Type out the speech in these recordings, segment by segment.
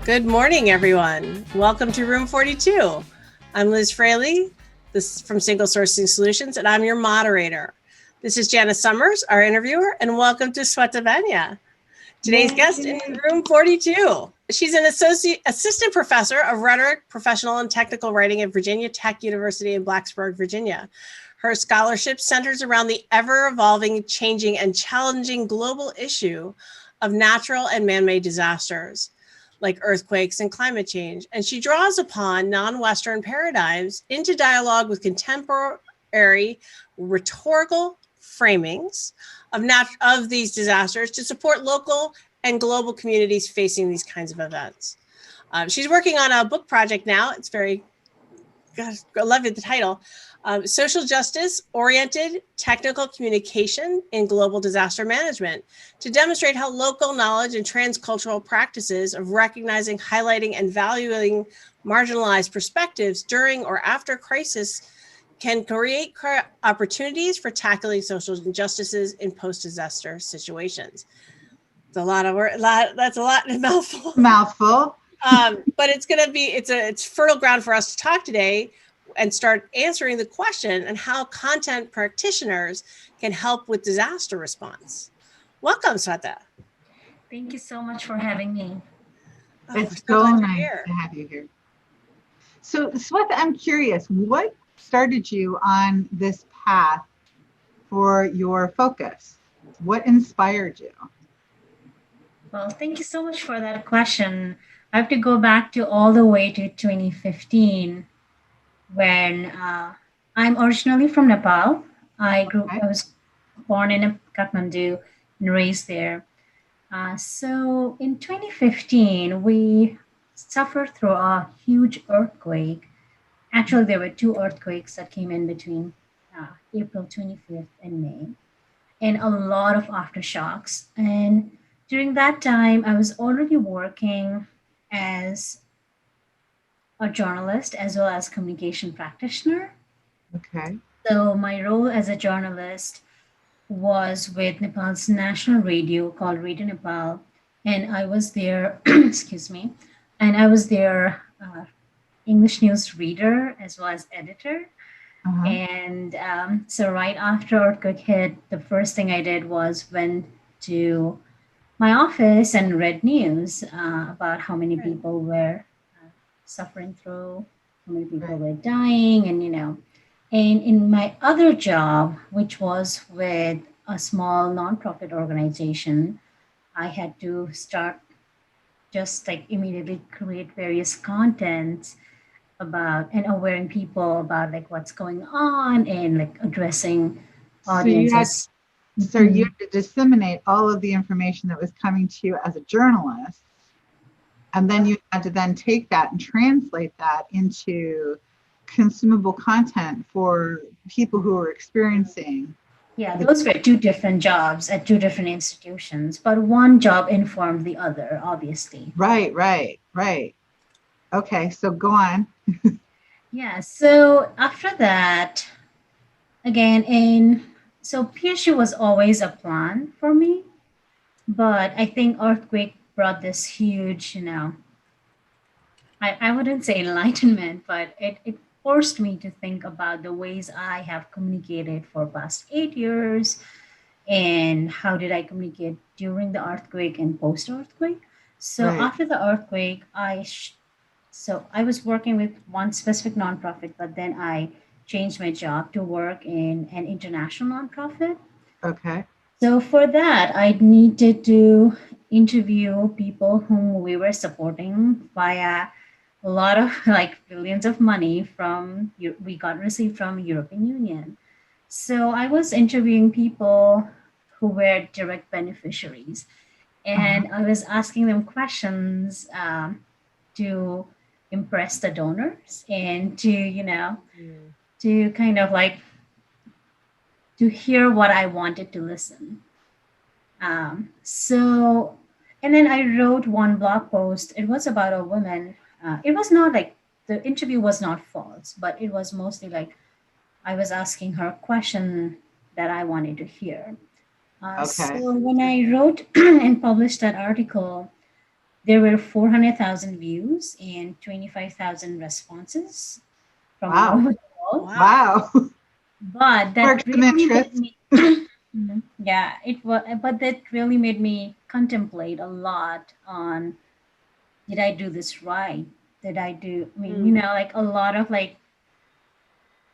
Good morning, everyone. Welcome to Room 42. I'm Liz Fraley, from Single Sourcing Solutions, and I'm your moderator. This is Janice Summers, our interviewer, and welcome to Sweta Baniya. Today's guest in Room 42. She's an Assistant Professor of Rhetoric, Professional and Technical Writing at Virginia Tech University in Blacksburg, Virginia. Her scholarship centers around the ever-evolving, changing, and challenging global issue of natural and man-made disasters, like earthquakes and climate change. And she draws upon non-Western paradigms into dialogue with contemporary rhetorical framings of these disasters to support local and global communities facing these kinds of events. She's working on a book project now. It's I love the title. Social justice-oriented technical communication in global disaster management to demonstrate how local knowledge and transcultural practices of recognizing, highlighting, and valuing marginalized perspectives during or after crisis can create opportunities for tackling social injustices in post-disaster situations. It's a lot of work. That's a lot in a mouthful. But it's fertile ground for us to talk today and start answering the question and how content practitioners can help with disaster response. Welcome, Sweta. Thank you so much for having me. It's so nice to have you here. So, Sweta, I'm curious, what started you on this path for your focus? What inspired you? Well, thank you so much for that question. I have to go back to all the way to 2015 when I'm originally from Nepal. I was born in Kathmandu and raised there. So in 2015, we suffered through a huge earthquake. Actually, there were two earthquakes that came in between April 25th and May, and a lot of aftershocks. And during that time, I was already working as a journalist as well as communication practitioner. Okay. So my role as a journalist was with Nepal's national radio called Radio Nepal, and I was there, excuse me, and I was their English news reader as well as editor. And so right after earthquake hit, the first thing I did was went to my office and read news about how many people were suffering through, how many people were dying, and and in my other job, which was with a small nonprofit organization, I had to start just like immediately create various contents about and awareing people about like what's going on and like addressing audiences. So you had to disseminate all of the information that was coming to you as a journalist. And then you had to then take that and translate that into consumable content for people who are experiencing. Yeah, those were two different jobs at two different institutions, but one job informed the other, obviously. Right. Okay, so go on. Yeah, so after that, again, so PhD was always a plan for me, but I think earthquake brought this huge, I wouldn't say enlightenment, but it forced me to think about the ways I have communicated for past 8 years and how did I communicate during the earthquake and post-earthquake. So after the earthquake, so I was working with one specific nonprofit, but then I changed my job to work in an international nonprofit. Okay. So for that, I needed to interview people whom we were supporting via a lot of like billions of money we got received from European Union. So I was interviewing people who were direct beneficiaries, and I was asking them questions to impress the donors and to to kind of like to hear what I wanted to listen. So, and then I wrote one blog post. It was about a woman. It was not like the interview was not false, but it was mostly like I was asking her a question that I wanted to hear. Okay. So when I wrote and published that article, there were 400,000 views and 25,000 responses from all Wow. over the world. Wow. But that Sparked some really made interest. me, yeah, it was, but that really made me contemplate a lot on, did I do this right? Did I do, I mean, like a lot of like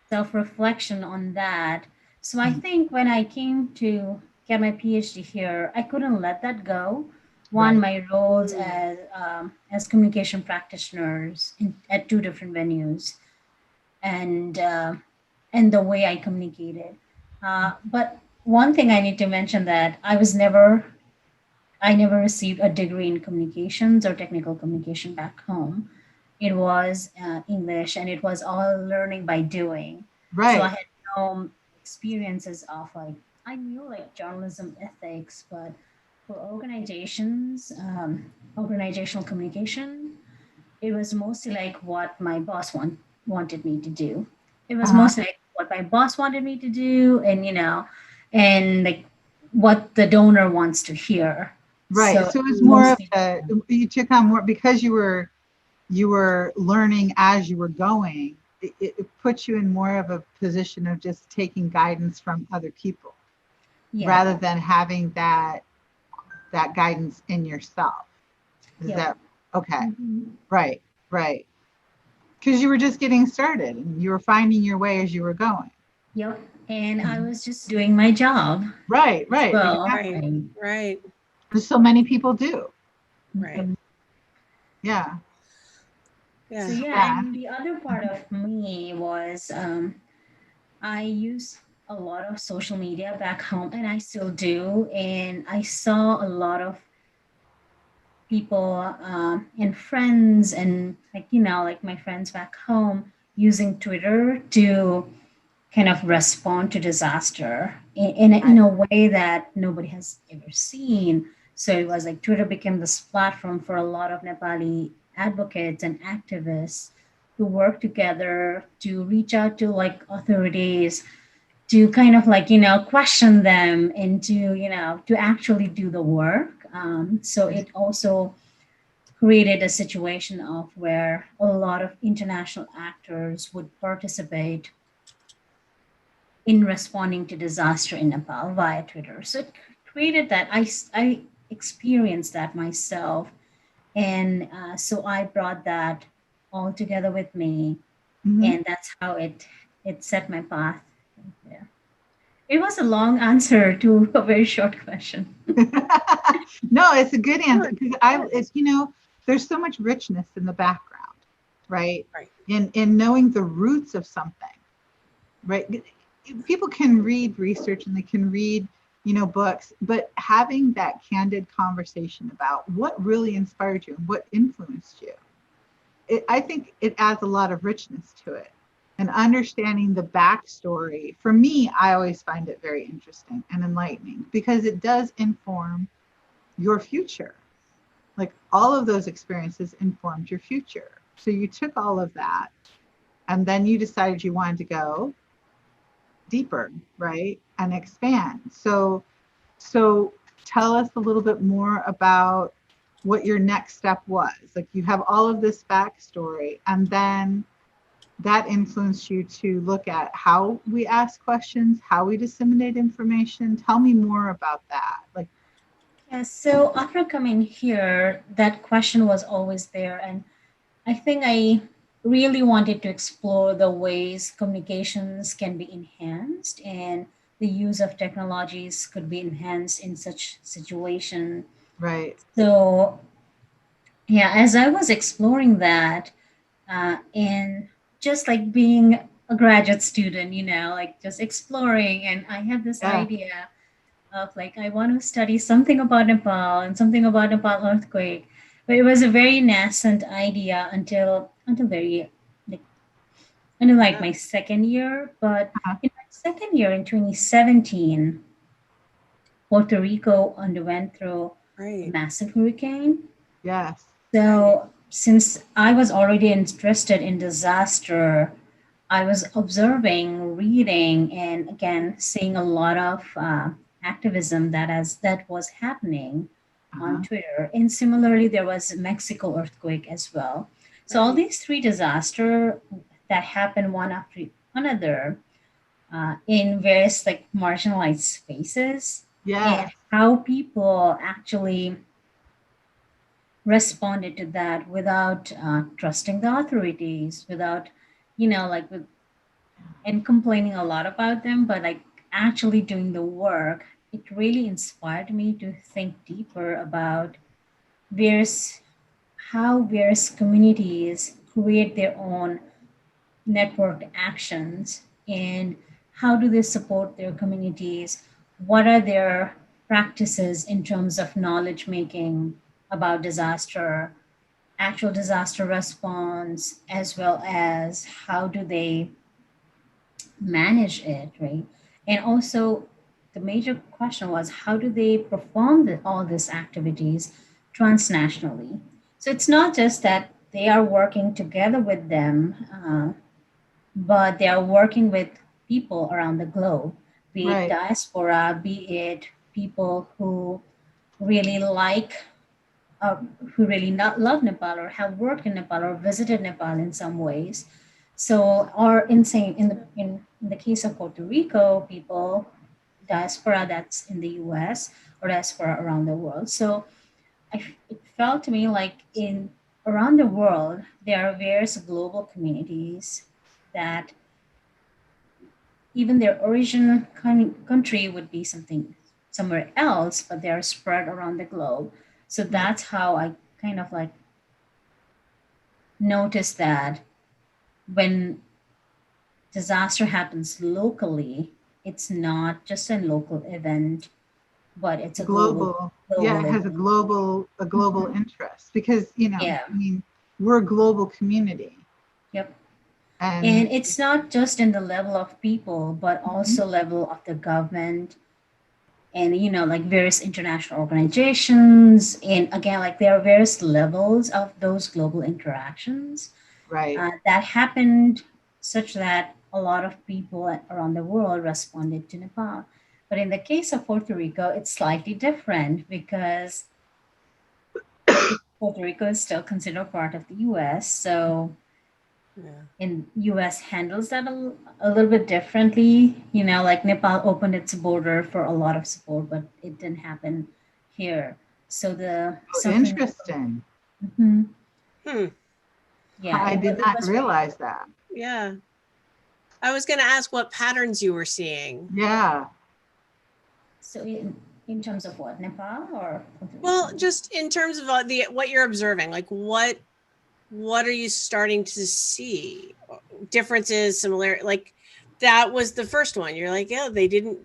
self-reflection on that. So I think when I came to get my PhD here, I couldn't let that go. One, Right. my roles as communication practitioners at two different venues, and the way I communicated. But one thing I need to mention that I never received a degree in communications or technical communication back home. It was English, and it was all learning by doing. So I Right. had no experiences of like, I knew like journalism ethics, but for organizations, organizational communication, it was mostly like what my boss wanted me to do. It was Uh-huh. mostly like what my boss wanted me to do, and and like what the donor wants to hear. Right. So So it's more of mostly, you took on more because you were learning as you were going. It puts you in more of a position of just taking guidance from other people yeah, rather than having that guidance in yourself. Is yep. that okay? Mhm. Right. Right. Because you were just getting started and you were finding your way as you were going. Yep. And I was just doing my job Right. as Right. well. Right. Exactly. Right. So many people do. Right. Yeah. So Yeah. yeah, Yeah. and the other part of me was I use a lot of social media back home, and I still do. And I saw a lot of people and friends, and like like my friends back home using Twitter to kind of respond to disaster in Right. a way that nobody has ever seen. So it was like Twitter became this platform for a lot of Nepali advocates and activists to work together to reach out to like authorities, to kind of like question them, and to to actually do the work. So it also created a situation of where a lot of international actors would participate in responding to disaster in Nepal via Twitter. So it created that. I experienced that myself. And so I brought that all together with me. Mhm. And that's how it set my path. Yeah. It was a long answer to a very short question. No, it's a good answer Good. because it's there's so much richness in the background, right? Right. In knowing the roots of something, right? People can read research and they can read, books, but having that candid conversation about what really inspired you and what influenced you, I think it adds a lot of richness to it. And understanding the backstory, for me, I always find it very interesting and enlightening because it does inform your future. Like all of those experiences informed your future. So you took all of that and then you decided you wanted to go deeper, right? And expand. So tell us a little bit more about what your next step was. Like you have all of this backstory and then that influenced you to look at how we ask questions, how we disseminate information. Tell me more about that. Like, Yeah, so after coming here, that question was always there. And I think I really wanted to explore the ways communications can be enhanced and the use of technologies could be enhanced in such situation. right. So yeah, as I was exploring that, and just like being a graduate student, like just exploring, and I had this Yeah. idea of like I want to study something about Nepal and something about Nepal earthquake, but it was a very nascent idea until very like until like Yeah. my second year. But Uh-huh. in my second year in 2017, Puerto Rico underwent through a Right. massive hurricane. Yes. Right. So since I was already interested in disaster, I was observing, reading, and again seeing a lot of activism that was happening. on Twitter. And similarly, there was Mexico earthquake as well. So all these three disasters that happened one after another in various like marginalized spaces, Yeah. and how people actually responded to that without trusting the authorities, without, like and complaining a lot about them, but like actually doing the work. It really inspired me to think deeper about various how various communities create their own networked actions, and how do they support their communities, what are their practices in terms of knowledge making about disaster, actual disaster response, as well as how do they manage it, right? And also, the major question was how do they perform all these activities transnationally? So it's not just that they are working together with them, but they are working with people around the globe, be it Right. diaspora, be it people really like, uh, who really not love Nepal or have worked in Nepal or visited Nepal in some ways. So, or in the case of Puerto Rico, people diaspora that's in the U.S. or diaspora around the world. So, it felt to me like in around the world there are various global communities that even their origin country would be something somewhere else, but they are spread around the globe. So that's how I kind of like noticed that when disaster happens locally, it's not just a local event, but it's a Global. Yeah, global it has a event. global Mhm. interest because, Yeah. I mean, we're a global community. Yep. And And it's not just in the level of people, but Mhm. also level of the government, and like various international organizations, and again like there are various levels of those global interactions Right. that happened, such that a lot of people around the world responded to Nepal. But in the case of Puerto Rico, it's slightly different because Puerto Rico is still considered part of the US. So Yeah. in US handles that a little bit differently. Like Nepal opened its border for a lot of support, but it didn't happen here. So the Oh, suffering. interesting. Mhm. Hmm. Yeah, I did it not was really. realize that. Yeah. I was going to ask what patterns you were seeing. Yeah. So in terms of what, Nepal or Puerto Well, Rico? just in terms of the what you're observing, like what are you starting to see? Differences, similar, like that was the first one. You're like, yeah, they didn't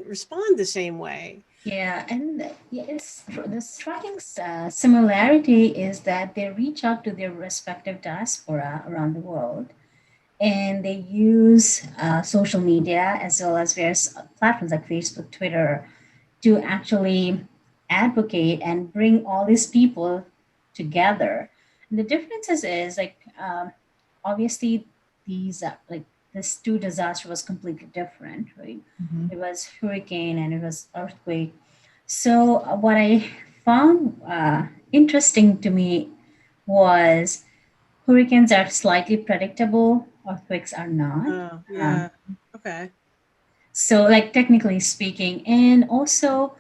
respond the same way. Yeah, and the striking similarity is that they reach out to their respective diaspora around the world, and they use social media as well as various platforms like Facebook, Twitter, to actually advocate and bring all these people together. And the differences is like, obviously these like this two disaster was completely different, right? Mhm. It was hurricane and it was earthquake. So what I found interesting to me was hurricanes are slightly predictable, earthquakes are not. Oh, Um, yeah. Okay. so, like technically speaking, and also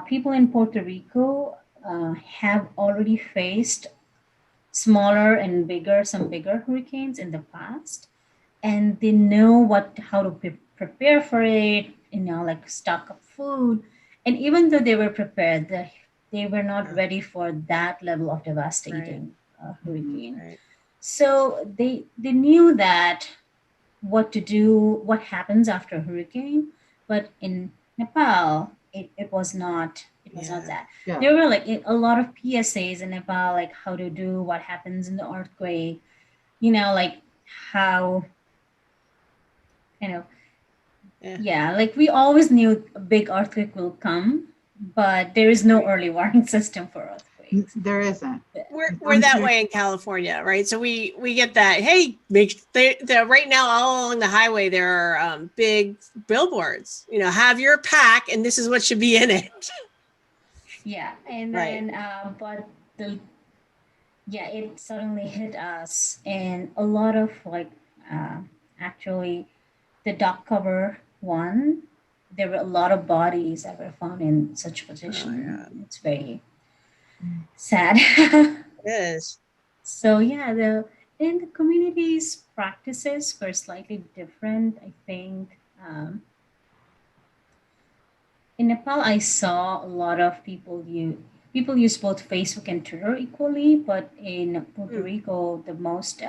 people in Puerto Rico have already faced smaller and bigger, some bigger hurricanes in the past, and they know how to prepare for it. Like stock up food, and even though they were prepared, they were not Yeah. ready for that level of Right. devastating Mhm. hurricane. Right. So they knew that what to do, what happens after a hurricane. But in Nepal, it was not Yeah. that. Yeah. There were like a lot of PSAs in Nepal, like how to do, what happens in the earthquake, like how kind of Yeah. yeah, like we always knew a big earthquake will come, but there is no early warning system for earthquakes. There isn't. We're that way in California, right? So we get that. Hey, right now all along the highway there are big billboards. Have your pack, and this is what should be in it. Yeah, and Right. then but the yeah, it suddenly hit us, and a lot of like uh, actually the dock cover one, there were a lot of bodies that were found in such Oh my position. God. It's very Mm. sad. It is. So yeah, the in the community's practices were slightly different. I think in Nepal, I saw a lot of people use both Facebook and Twitter equally, but in Puerto Hmm. Rico, the most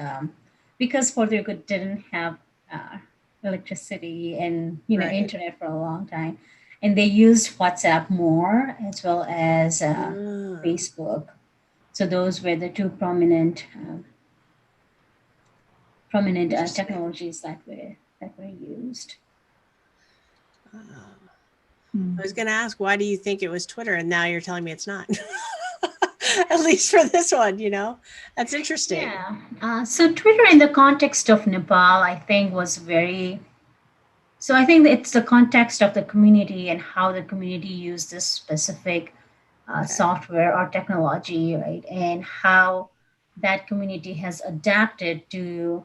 because Puerto Rico didn't have uh, electricity and Right. internet for a long time, and they used WhatsApp more as well as Ah, Facebook. So those were the two prominent interesting. technologies that were used. Ah. I Mm. was going to ask, why do you think it was Twitter? And now you're telling me it's not. At least for this one, that's interesting. Yeah. So Twitter, in the context of Nepal, I think was very. So I think it's the context of the community and how the community used this specific Okay. software or technology, right? And how that community has adapted to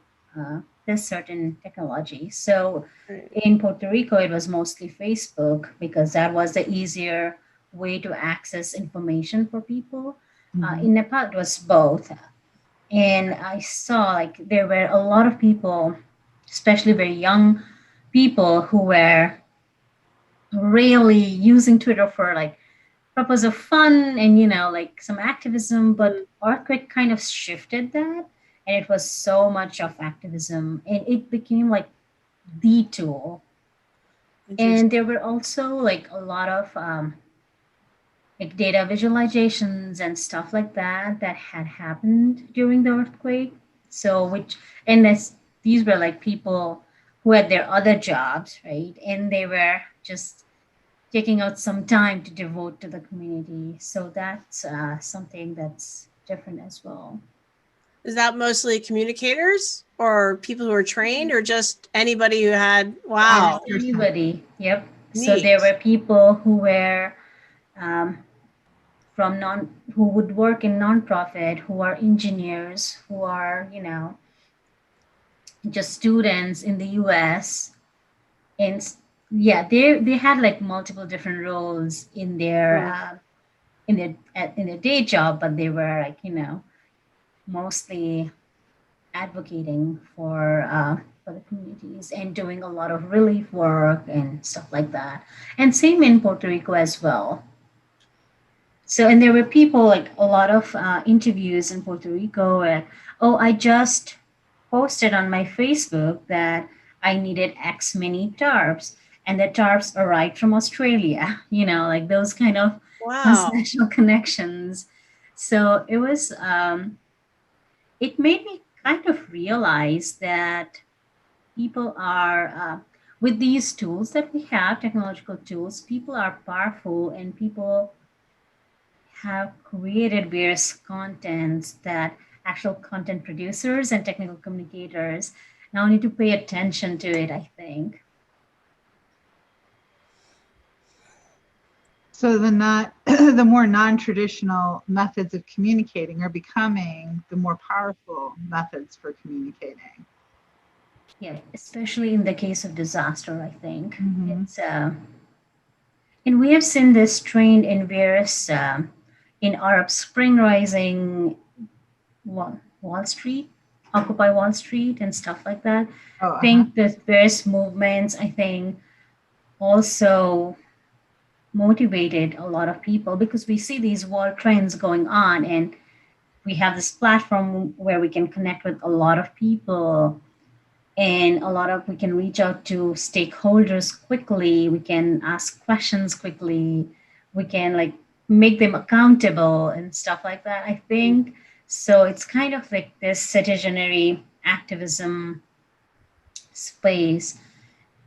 this certain technology. So Right. in Puerto Rico, it was mostly Facebook because that was the easier way to access information for people. Mhm. In Nepal, it was both. And I saw like there were a lot of people, especially very young people, who were really using Twitter for like purpose of fun and like some activism. But Mm, earthquake kind of shifted that, and it was so much of activism, and it became like the tool. And interesting. there were also like a lot of like data visualizations and stuff like that that had happened during the earthquake. So which and this these were like people who had their other jobs, right? And they were just taking out some time to devote to the community. So that's something that's different as well. Is that mostly communicators or people who are trained or just anybody who had, The average wow, person. Anybody, yep. So there neat. were people who were um, from non who would work in nonprofit, who are engineers, who are just students in the US. And yeah, they had like multiple different roles Mm, in their day job, but they were like mostly advocating for the communities and doing a lot of relief work and stuff like that. And same in Puerto Rico as well. So, and there were people like a lot of interviews in Puerto Rico where, oh, I just posted on my Facebook that I needed X many tarps, and the tarps arrived from Australia, like those kind of wow. transnational connections. So it made me kind of realize that people are, with these tools that we have, technological tools, people are powerful and people have created various contents that actual content producers and technical communicators now need to pay attention to it, I think. So the more non-traditional methods of communicating are becoming the more powerful methods for communicating. Yeah, especially in the case of disaster, I think. Hmm. It's and we have seen this trend in various in Arab Spring Rising, Wall Street, Occupy Wall Street, and stuff like that. Oh, I uh-huh. think that various movements, I think, also motivated a lot of people because we see these world trends going on, and we have this platform where we can connect with a lot of people, and we can reach out to stakeholders quickly, we can ask questions quickly, we can like make them accountable and stuff like that, I think. So it's kind of like this citizenry activism space.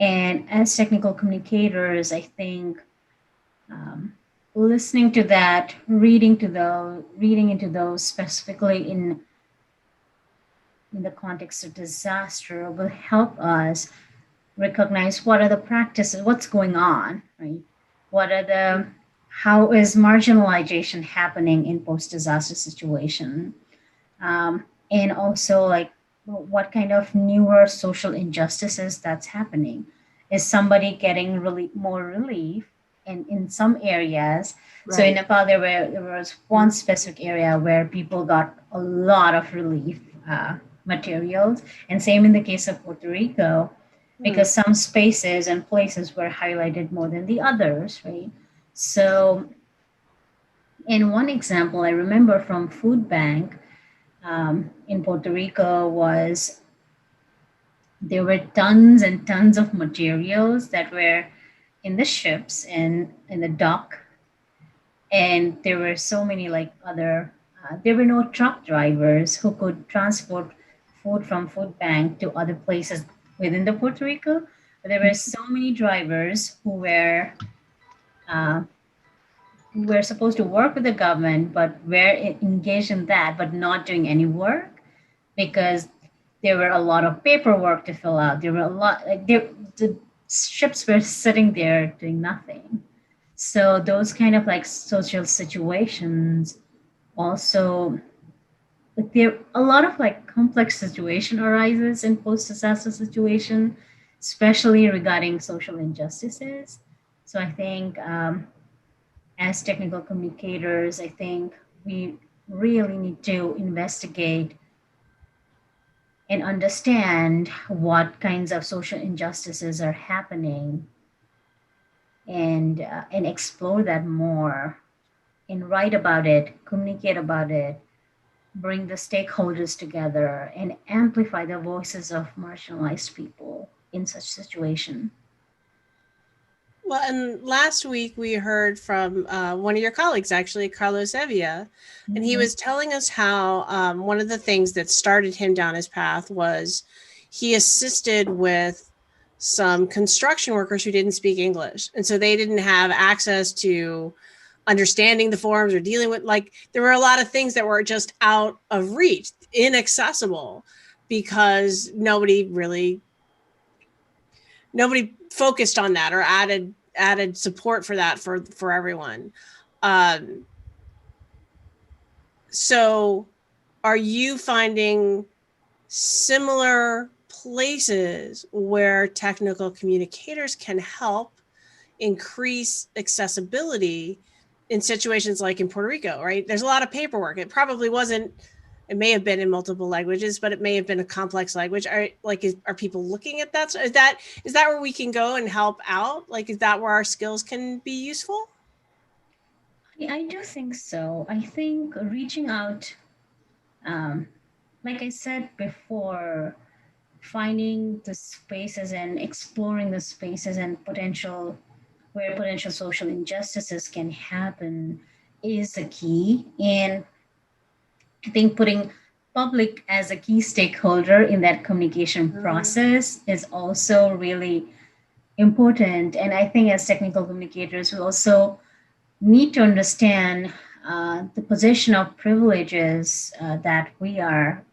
And as technical communicators, I think um, listening to that, reading into those specifically in the context of disaster will help us recognize what are the practices, what's going on, right? What are the how is marginalization happening in post-disaster situation, and also like what kind of newer social injustices that's happening. Is somebody getting really more relief in some areas? So in Right. Nepal, there was one specific area where people got a lot of relief materials, and same in the case of Puerto Rico, Hmm. because some spaces and places were highlighted more than the others, right? So in one example I remember from food bank in Puerto Rico was there were tons and tons of materials that were in the ships and in the dock, and there were so many like other there were no truck drivers who could transport food from food bank to other places within the Puerto Rico, but there were so many drivers uh, who were supposed to work with the government but were engaged in that but not doing any work because there were a lot of paperwork to fill out. There were a lot like the ships were sitting there doing nothing. So those kind of like social situations also, like there a lot of like complex situation arises in post disaster situation, especially regarding social injustices. So I think as technical communicators, I think we really need to investigate and understand what kinds of social injustices are happening, and explore that more and write about it, communicate about it, bring the stakeholders together, and amplify the voices of marginalized people in such situation. Well, and last week we heard from one of your colleagues, actually, Carlos Evia, and he Mhm. was telling us how one of the things that started him down his path was he assisted with some construction workers who didn't speak English. And so they didn't have access to understanding the forms or dealing with, like, there were a lot of things that were just out of reach, inaccessible, because nobody focused on that or added support for that for everyone. Um, so, are you finding similar places where technical communicators can help increase accessibility in situations like in Puerto Rico, right? There's a lot of paperwork. It probably wasn't, it may have been in multiple languages, but it may have been a complex language. Are people looking at that? So is that where we can go and help out? Like, is that where our skills can be useful? I do think so. I think reaching out, um, like I said before, finding the spaces and exploring the spaces and potential where potential social injustices can happen is the key. And I think putting public as a key stakeholder in that communication process is also really important. And I think as technical communicators, we also need to understand the position of privileges that we are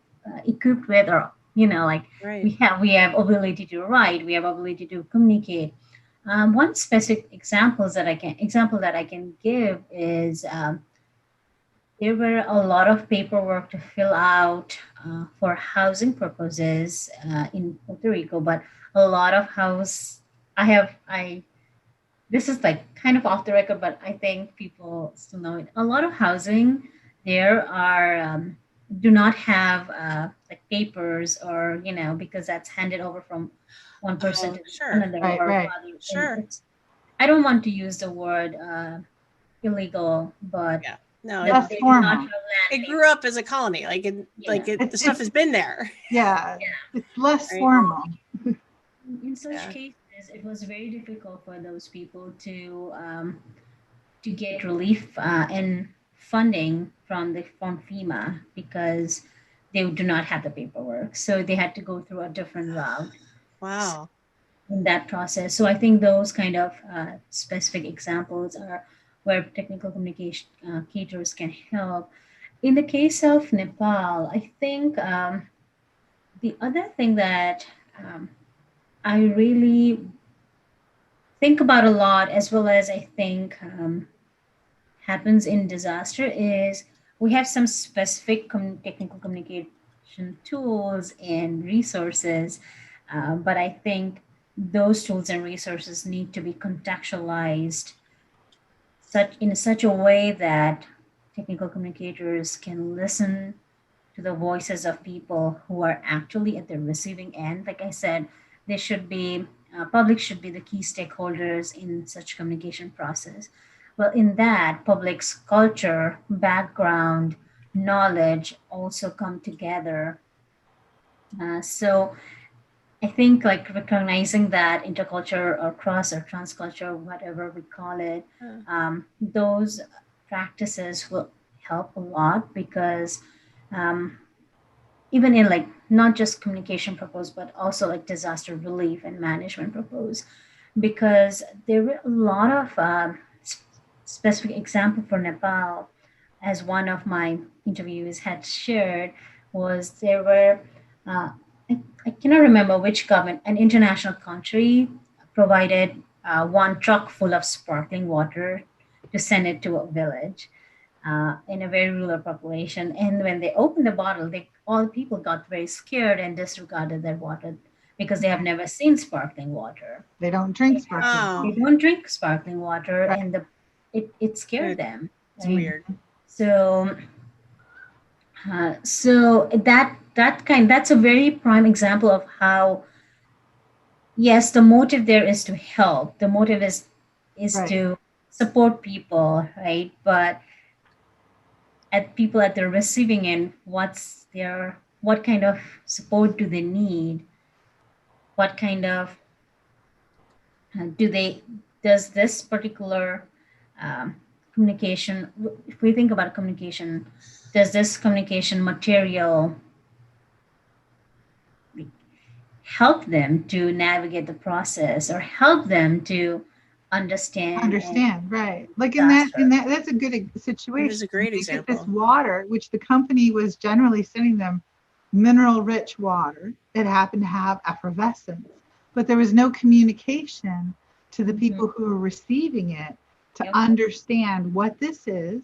equipped with, or like Right. we have ability to write, we have ability to communicate. One specific example that I can give is there were a lot of paperwork to fill out for housing purposes in Puerto Rico, but a lot of house I this is like kind of off the record, but I think people still know it. A lot of housing there are do not have like papers, or because that's handed over from one person Oh, to sure. another, Right, or right. rather, and Sure. it's I don't want to use the word illegal, but Yeah. No, that Less they do not have formal. land it grew papers. up as a colony. Yeah, The It's stuff has been there. yeah, it's less Right. formal. in such Yeah. cases, it was very difficult for those people to get relief and funding from FEMA because they do not have the paperwork. So they had to go through a different route Wow. in that process. So I think those kind of specific examples are where technical communication caterers can help. In the case of Nepal, I think the other thing that I really think about a lot, as well as I think happens in disaster is we have some specific technical communication tools and resources, but I think those tools and resources need to be contextualized such a way that technical communicators can listen to the voices of people who are actually at the receiving end. Like I said, they should be public should be the key stakeholders in such communication process. Well, in that, public's culture, background, knowledge also come together. So I think like recognizing that interculture or cross or transculture, whatever we call it, those practices will help a lot because um, even in like not just communication purpose, but also like disaster relief and management purpose, because there were a lot of specific example for Nepal, as one of my interviews had shared, was there were uh, I cannot remember which government, an international country provided one truck full of sparkling water to send it to a village in a very rural population. And when they opened the bottle, all people got very scared and disregarded that water because they have never seen sparkling water. They don't drink sparkling Oh. They water. don't drink sparkling water, Right. and it scared them. It's Right? weird. So, so that's a very prime example of how yes, the motive there is to help. The motive is Right. to support people, right? But at people at the receiving end, what kind of support do they need? What kind of do they does this particular um, communication? If we think about communication, does this communication material help them to navigate the process or help them to understand Right? Like disaster? that's a good situation. It is a great They get this example. water, which the company was generally sending them mineral rich water. It happened to have effervescence, but there was no communication to the people who were receiving it to Yep. understand what this is.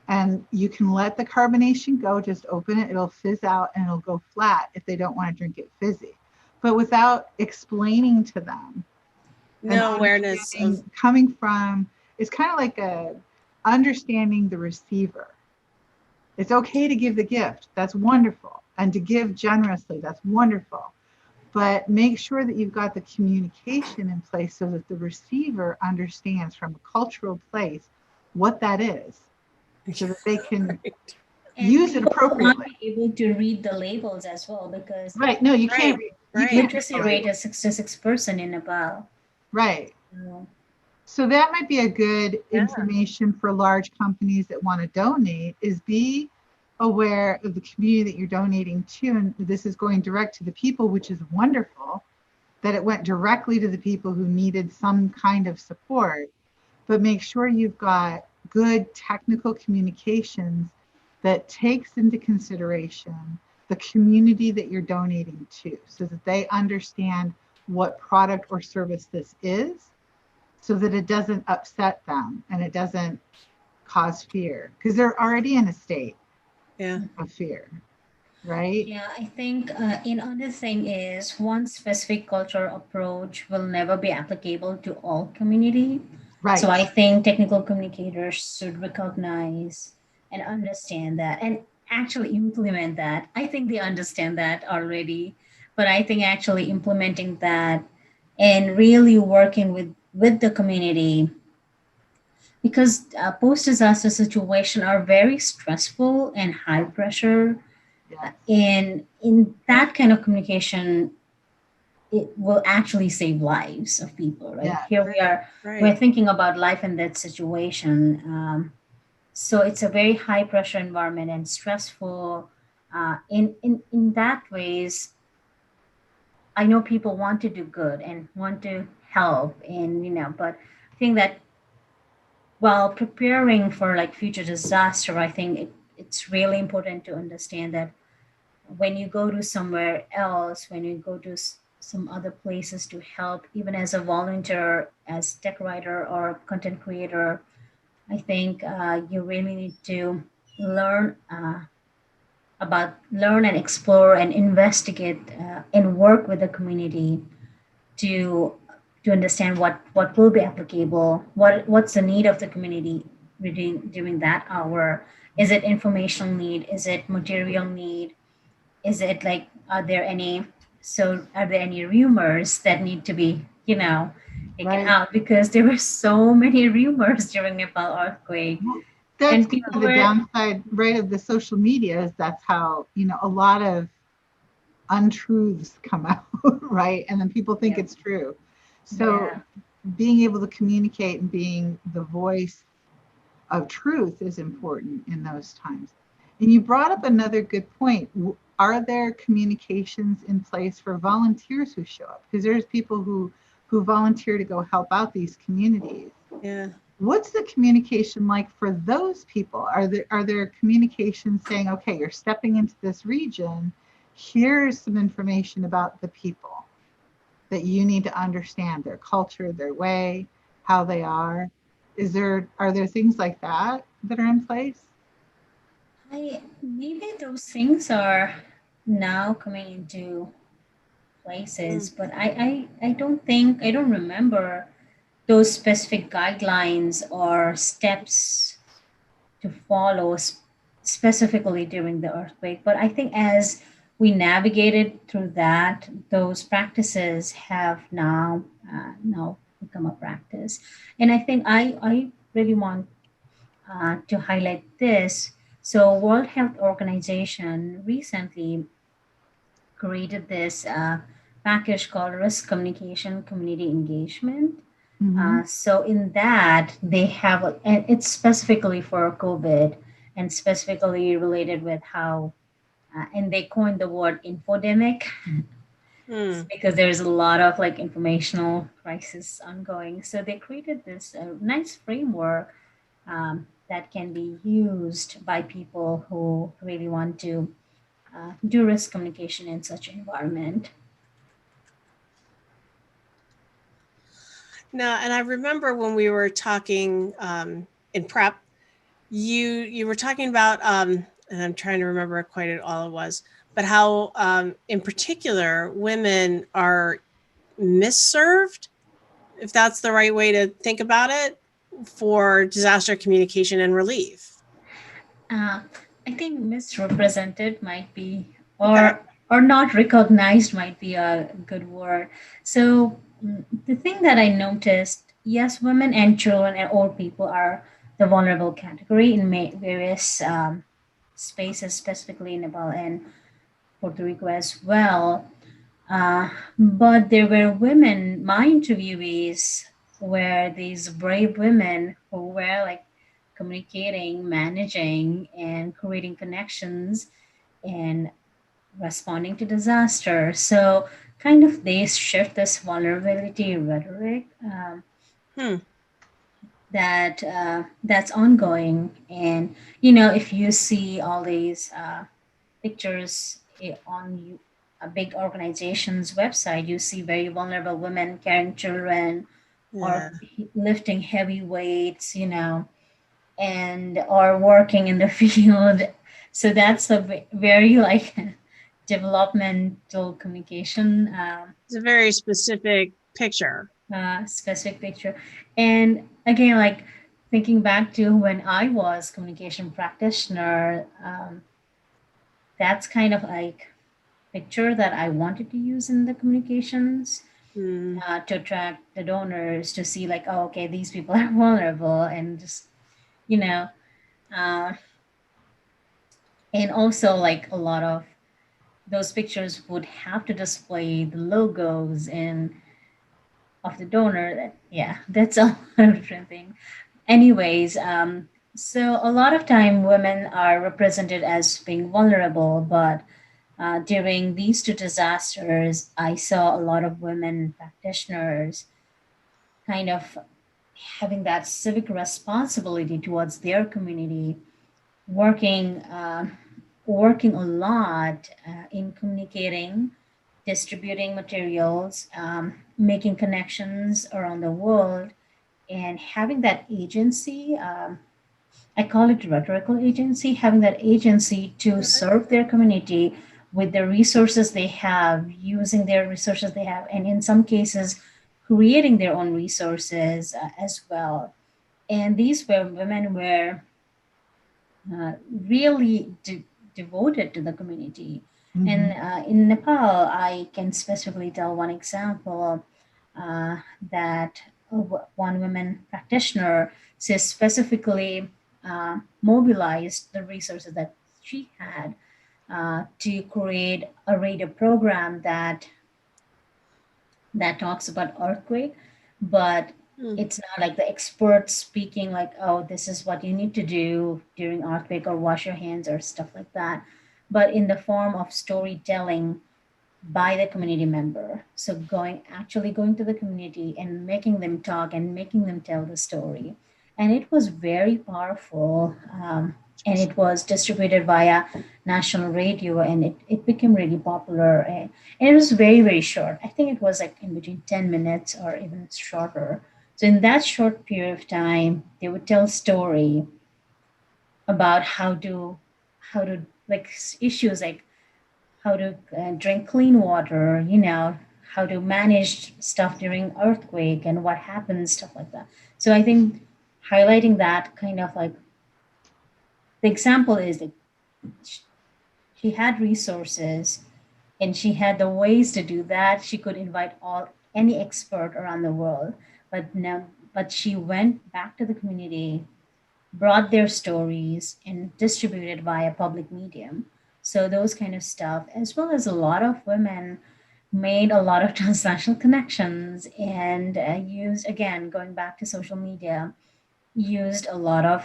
And you can let the carbonation go, just open it, it'll fizz out and it'll go flat if they don't want to drink it fizzy. But without explaining to them, No awareness of coming from, it's kind of like a understanding the receiver. It's okay to give the gift, that's wonderful, and to give generously, that's wonderful, but make sure that you've got the communication in place so that the receiver understands from a cultural place what that is, so that they can Right. use it people want appropriately. to be able to read the labels as well because Right? No, you Right, can't. You right. can't literacy rate is 66% in Nepal. Right. So, So that might be a good Yeah. information for large companies that want to donate, is be aware of the community that you're donating to. And this is going direct to the people, which is wonderful that it went directly to the people who needed some kind of support. But make sure you've got good technical communications that takes into consideration the community that you're donating to, so that they understand what product or service this is, so that it doesn't upset them and it doesn't cause fear, because they're already in a state Yeah. of fear, right? yeah, I think another thing is one specific cultural approach will never be applicable to all community. Right. So I think technical communicators should recognize and understand that and actually implement that. I think they understand that already, but I think actually implementing that and really working with the community because post-disaster situations are very stressful and high pressure. Yes. And in that kind of communication, it will actually save lives of people, right? Yeah. Here we are, we're Right. thinking about life and death situation. So it's a very high pressure environment and stressful. In that ways, I know people want to do good and want to help, and but I think that while preparing for like future disaster, I think it's really important to understand that when you go to somewhere else, when you go to some other places to help, even as a volunteer, as tech writer or content creator, I think you really need to learn learn and explore and investigate and work with the community to understand what will be applicable, what's the need of the community during that hour. Is it informational need? Is it material need? Is it like, are there any rumors that need to be, taken Right. out? Because there were so many rumors during Nepal earthquake, Well, that's and kind people of the were, downside, right, of the social media is that's how, a lot of untruths come out, right? And then people think yeah, it's true. So yeah. being able to communicate and being the voice of truth is important in those times. And you brought up another good point. Are there communications in place for volunteers who show up? Because there's people who volunteer to go help out these communities. Yeah. What's the communication like for those people? Are there communications saying, okay, you're stepping into this region, here's some information about the people that you need to understand, their culture, their way, how they are? Are there things like that are in place? I maybe those things are now coming into places, Mm. but I don't remember those specific guidelines or steps to follow specifically during the earthquake. But I think as we navigated through that, those practices have now become a practice. And I think I really want to highlight this. So World Health Organization recently created this package called Risk Communication Community Engagement. Mm-hmm. So in that they have, and it's specifically for COVID and specifically related with how, and they coined the word infodemic Mm. because there's a lot of like informational crisis ongoing. So they created this nice framework that can be used by people who really want to do risk communication in such environment. No, and I remember when we were talking in prep, you were talking about, and I'm trying to remember quite all it was, but how in particular women are misserved, if that's the right way to think about it, for disaster communication and relief. Uh, I think misrepresented might be, Okay. or not recognized might be a good word. So the thing that I noticed, yes, women and children and old people are the vulnerable category in various spaces, specifically in Nepal and Puerto Rico as well. But there were women, my interviewees were these brave women who were like communicating, managing, and creating connections and responding to disaster. So, kind of, they shift this vulnerability rhetoric Hmm. that's ongoing. And if you see all these pictures on a big organization's website, you see very vulnerable women carrying children or Yeah. lifting heavy weights, and or working in the field. So that's a very like developmental communication It's a very specific picture. specific picture. And again, like thinking back to when I was communication practitioner, that's kind of like picture that I wanted to use in the communications Hmm. to attract the donors to see like, oh, okay, these people are vulnerable, and just you know, uh, and also like a lot of those pictures would have to display the logos and of the donor. That, yeah, that's a different thing. Anyways, so a lot of time women are represented as being vulnerable, but during these two disasters, I saw a lot of women practitioners kind of having that civic responsibility towards their community, working working a lot in communicating, distributing materials, making connections around the world, And having that agency, I call it rhetorical agency, having that agency to serve their community with the resources they have, using their resources they have, and in some cases, creating their own resources as well. And these were women were really devoted to the community. And Mhm. in Nepal, I can specifically tell one example that one woman practitioner says specifically mobilized the resources that she had to create a radio program that talks about earthquake, but Mm. it's not like the experts speaking like, oh, this is what you need to do during earthquake or wash your hands or stuff like that, but in the form of storytelling by the community member. So going to the community and making them talk and making them tell the story. And it was very powerful. And it was distributed via national radio, and it became really popular. And it was very, very short. I think it was like in between 10 minutes or even shorter. So in that short period of time, they would tell story about how to like issues like how to drink clean water, how to manage stuff during earthquake and what happens, stuff like that. So I think highlighting that kind of like the example is that sh- she had resources and she had the ways to do that. She could invite all any expert around the world, but she went back to the community, brought their stories and distributed via public medium. So those kind of stuff, as well as a lot of women made a lot of transnational connections and used, again, going back to social media, used a lot of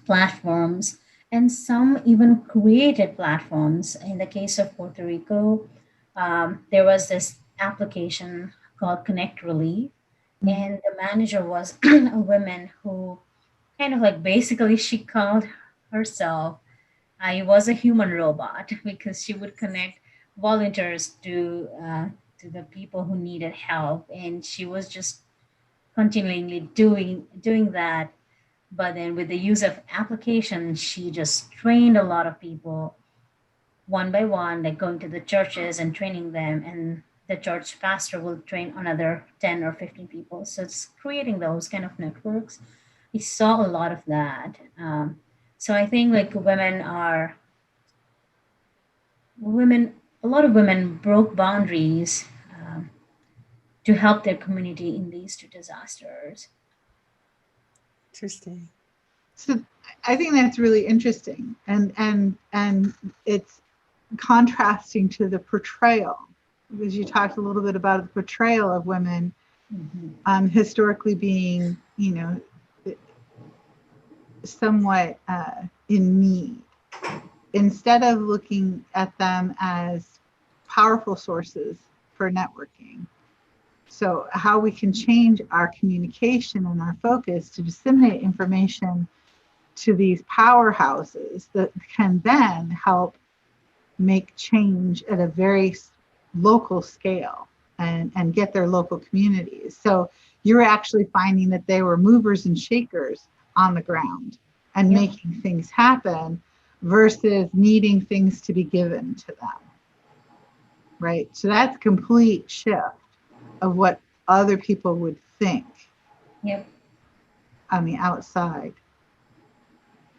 platforms, and some even created platforms. In the case of Puerto Rico, there was this application called Connect Relief, Mhm. and the manager was a woman who kind of like basically she called herself I was a human robot because she would connect volunteers to the people who needed help, and she was just continually doing that. But then with the use of application, she just trained a lot of people one by one, like going to the churches and training them, and the church pastor will train another 10 or 15 people. So it's creating those kind of networks. We saw a lot of that. So I think like women, a lot of women broke boundaries to help their community in these two disasters. Interesting. So I think that's really interesting, and it's contrasting to the portrayal, because you talked a little bit about the portrayal of women Mhm. historically being, somewhat in need, instead of looking at them as powerful sources for networking. So, how we can change our communication and our focus to disseminate information to these powerhouses that can then help make change at a very local scale and get their local communities. So, you're actually finding that they were movers and shakers on the ground and Yep. making things happen versus needing things to be given to them, right? So that's a complete shift of what other people would think Yep. on the outside.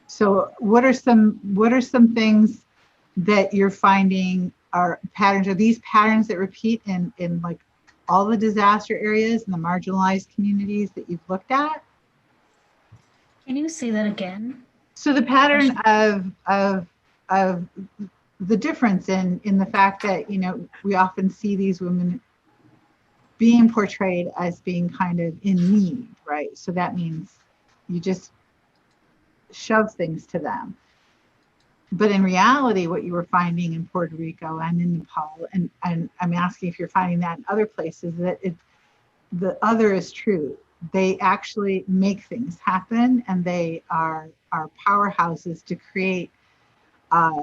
So what are some things that you're finding are patterns? Are these patterns that repeat in like all the disaster areas and the marginalized communities that you've looked at? Can you say that again? So the The pattern question. of the difference in the fact that we often see these women being portrayed as being kind of in need, right? So that means you just shove things to them. But in reality, what you were finding in Puerto Rico and in Nepal, and I'm asking if you're finding that in other places, that the other is true. They actually make things happen, and they are powerhouses to create, uh,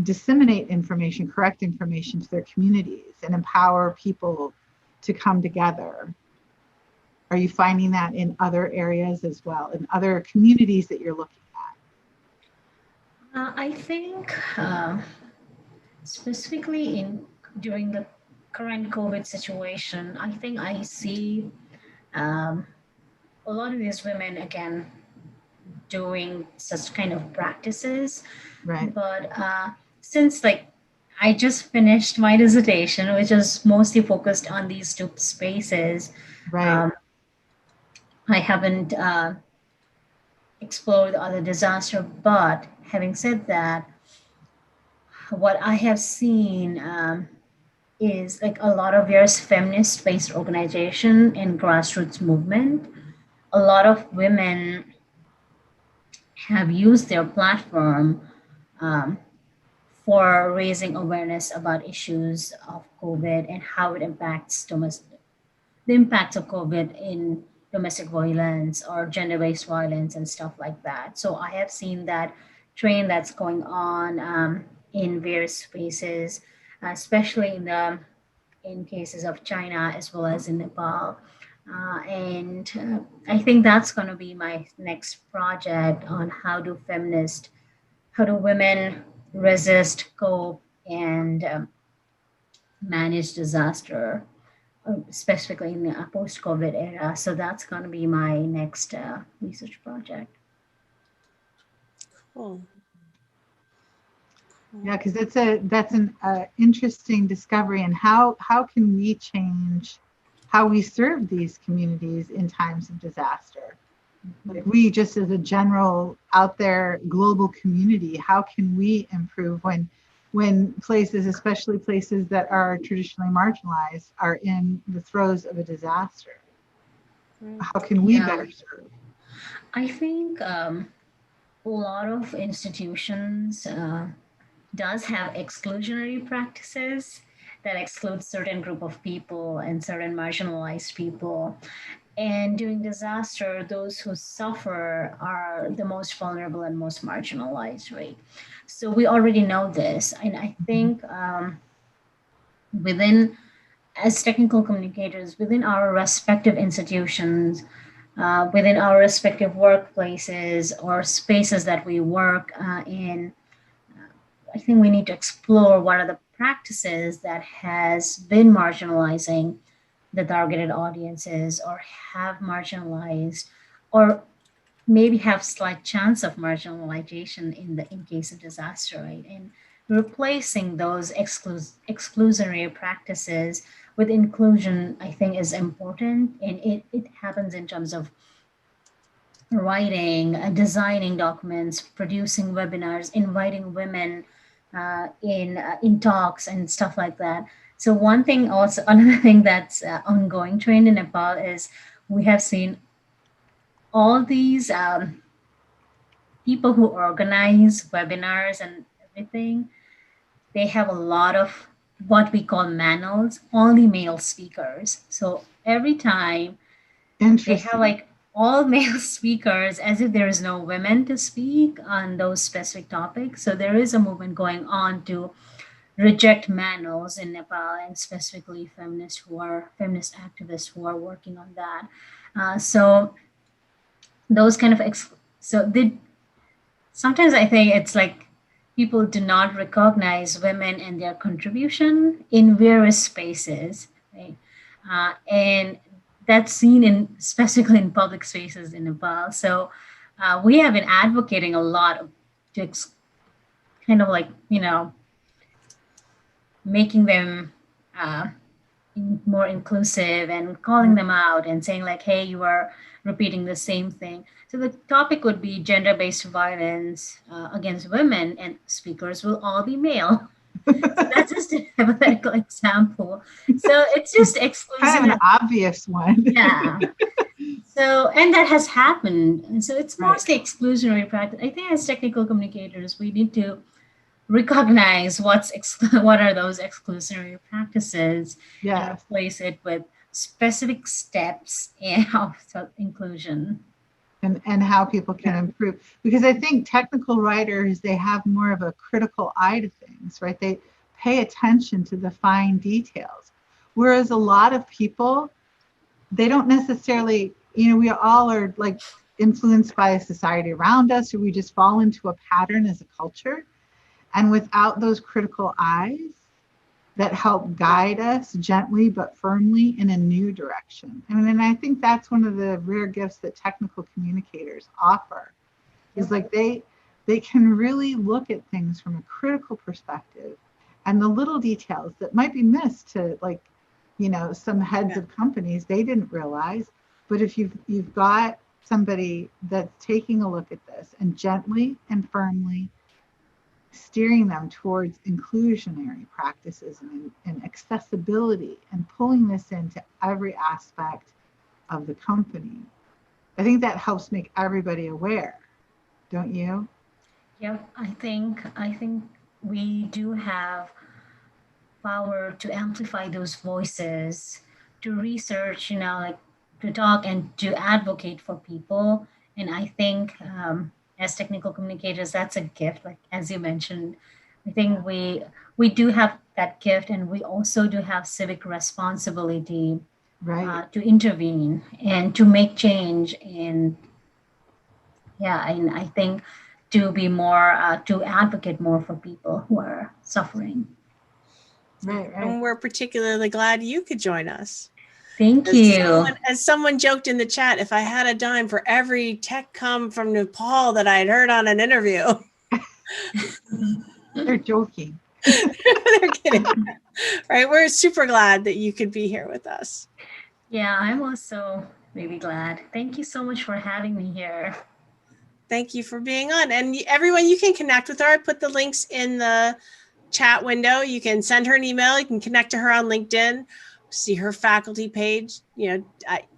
disseminate information, correct information to their communities, and empower people to come together. Are you finding that in other areas as well, in other communities that you're looking I think specifically in during the current COVID situation, I think I see um, a lot of these women again doing such kind of practices. at? Right, But since like I just finished my dissertation, which is mostly focused on these two spaces, right, um, I haven't explored other disaster. But having said that, what I have seen is like a lot of various feminist-based organization and grassroots movement. A lot of women have used their platform um, for raising awareness about issues of COVID and how it impacts the impacts of COVID in domestic violence or gender-based violence and stuff like that. So I have seen that trend that's going on in various spaces, especially in cases of China as well as in Nepal. And I think that's going to be my next project on how do women resist, cope, and manage disaster, specifically in the post-COVID era. So that's going to be my next research project. Cool. yeah, because that's an interesting discovery. And how can we change how we serve these communities in times of disaster? Like we just as a general out there global community, how can we improve when places, especially places that are traditionally marginalized, are in the throes of a disaster? How can we Yeah. better serve? I think a lot of institutions does have exclusionary practices that exclude certain group of people and certain marginalized people. And during disaster, those who suffer are the most vulnerable and most marginalized, right? So we already know this. And I think within, as technical communicators, within our respective institutions, within our respective workplaces or spaces that we work in, I think we need to explore what are the practices that has been marginalizing the targeted audiences or have marginalized or maybe have slight chance of marginalization in case of disaster, right? And replacing those exclusionary practices with inclusion, I think, is important. And it happens in terms of writing, designing documents, producing webinars, inviting women in talks and stuff like that. So one thing also, another thing that's ongoing trend in Nepal is we have seen all these people who organize webinars and everything. They have a lot of what we call manuals, only male speakers. So every time they have Interesting. like all male speakers as if there is no women to speak on those specific topics. So there is a movement going on to reject manuals in Nepal and specifically feminist activists who are working on that. So those kind of so they sometimes I think it's like people do not recognize women and their contribution in various spaces, right? And that's seen in specifically in public spaces in Nepal. So we have been advocating a lot to kind of like making them uh, more inclusive and calling them out and saying like, hey, you are repeating the same thing. So the topic would be gender-based violence against women, and speakers will all be male. So that's just a hypothetical example. So it's just exclusive. Kind of an obvious one. Yeah. So, and that has happened. And so it's Right. mostly exclusionary practice. I think as technical communicators, we need to recognize what are those exclusionary practices and Yes. replace it with specific steps of inclusion. And how people can improve. Because I think technical writers, they have more of a critical eye to things, right? They pay attention to the fine details. Whereas a lot of people, they don't necessarily, we all are like influenced by a society around us, or we just fall into a pattern as a culture. And without those critical eyes that help guide us gently but firmly in a new direction. And I think that's one of the rare gifts that technical communicators offer, is like they can really look at things from a critical perspective, and the little details that might be missed to, like, some heads of companies, they didn't realize. But if you've got somebody that's taking a look at this and gently and firmly steering them towards inclusionary practices and accessibility, and pulling this into every aspect of the company, I think that helps make everybody aware, don't you? Yep, I think we do have power to amplify those voices, to research, like to talk and to advocate for people. And I think as technical communicators, that's a gift. Like as you mentioned, I think we do have that gift, and we also do have civic responsibility Right. to intervene and to make change. And and I think to be more to advocate more for people who are suffering. Right. And we're particularly glad you could join us. Thank you. As someone joked in the chat, if I had a dime for every tech come from Nepal that I had heard on an interview. They're joking. They're kidding. Right. We're super glad that you could be here with us. Yeah, I'm also really glad. Thank you so much for having me here. Thank you for being on. And everyone, you can connect with her. I put the links in the chat window. You can send her an email. You can connect to her on LinkedIn, see her faculty page.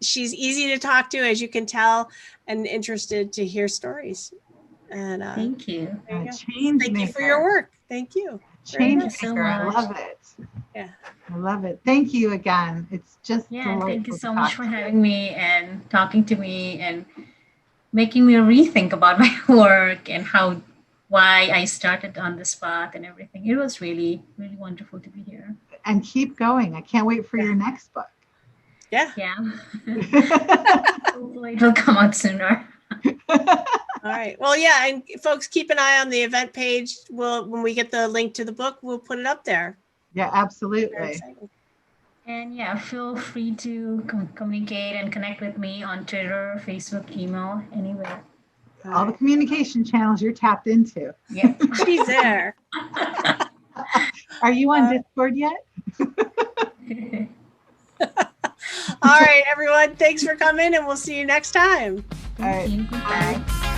She's easy to talk to, as you can tell, and interested to hear stories. And thank you. Thank you for your work. Thank you. Change so maker. I much. love it. Yeah. I love it. Thank you again. It's just delightful. Thank you so much for having me and talking to me and making me rethink about my work and why I started on this path and everything. It was really, really wonderful to be here. And keep going. I can't wait for your next book. Yeah. Hopefully it'll come out sooner. All right. Well, yeah, and folks, keep an eye on the event page. When we get the link to the book, we'll put it up there. Yeah, absolutely. And feel free to communicate and connect with me on Twitter, Facebook, email, anywhere. All the communication channels you're tapped into. Yeah, she's there. Are you on Discord yet? All right, everyone. Thanks for coming, and we'll see you next time. Thank you. Goodbye.